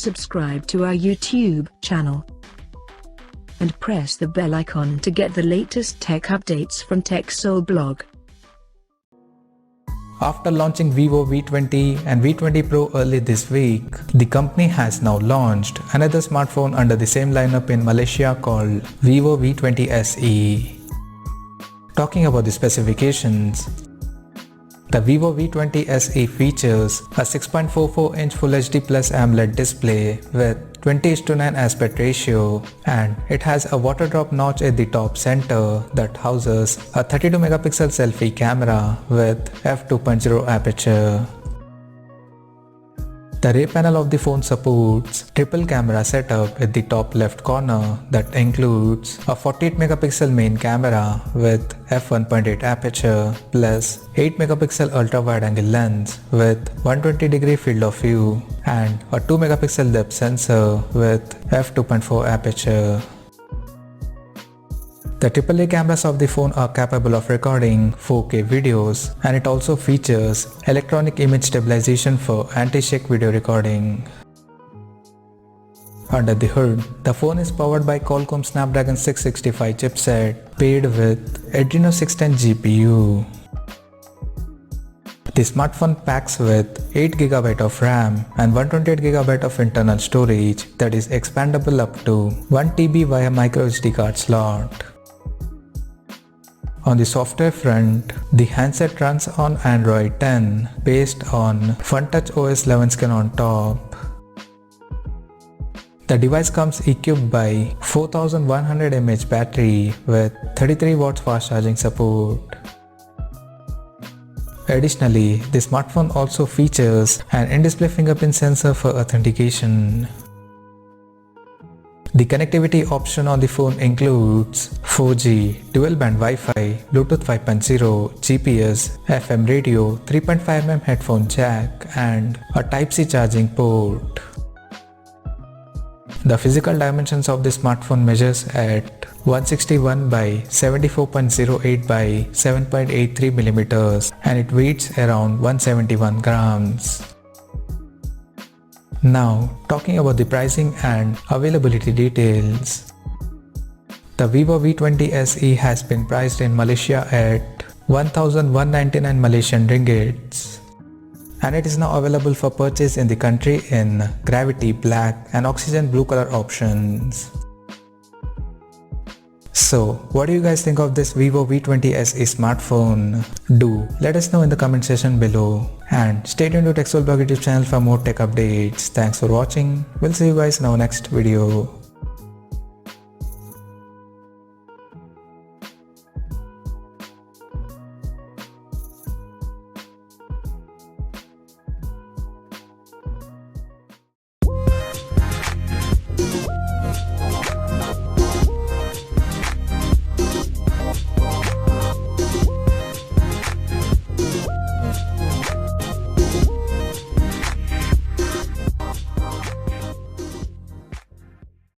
subscribe to our YouTube channel and press the bell icon to get the latest tech updates from TechSole Blog. After launching Vivo V20 and V20 Pro early this week, the company has now launched another smartphone under the same lineup in Malaysia called Vivo V20 SE. Talking about the specifications, the Vivo V20 SE features a 6.44-inch Full HD Plus AMOLED display with 20:9 aspect ratio, and it has a water drop notch at the top center that houses a 32-megapixel selfie camera with f2.0 aperture. The rear panel of the phone supports triple camera setup at the top left corner that includes a 48-megapixel main camera with f1.8 aperture plus 8-megapixel ultra-wide-angle lens with 120-degree field of view and a 2-megapixel depth sensor with f2.4 aperture. The AAA cameras of the phone are capable of recording 4K videos, and it also features electronic image stabilization for anti-shake video recording. Under the hood, the phone is powered by Qualcomm Snapdragon 665 chipset paired with Adreno 610 GPU. The smartphone packs with 8GB of RAM and 128GB of internal storage that is expandable up to 1TB via microSD card slot. On the software front, the handset runs on Android 10 based on FunTouch OS 11 skin on top. The device comes equipped by 4100 mAh battery with 33 watts fast charging support. Additionally, the smartphone also features an in-display fingerprint sensor for authentication. The connectivity option on the phone includes 4G, dual-band Wi-Fi, Bluetooth 5.0, GPS, FM radio, 3.5mm headphone jack, and a Type-C charging port. The physical dimensions of the smartphone measures at 161 by 74.08 by 7.83 mm and it weighs around 171 grams. Now, talking about the pricing and availability details. The Vivo V20 SE has been priced in Malaysia at 1,199 Malaysian ringgits, and it is now available for purchase in the country in Gravity Black and Oxygen Blue color options. So, what do you guys think of this Vivo V20 SE smartphone? Do let us know in the comment section below, and stay tuned to TechSole Blog YouTube channel for more tech updates. Thanks for watching. We'll see you guys in our next video.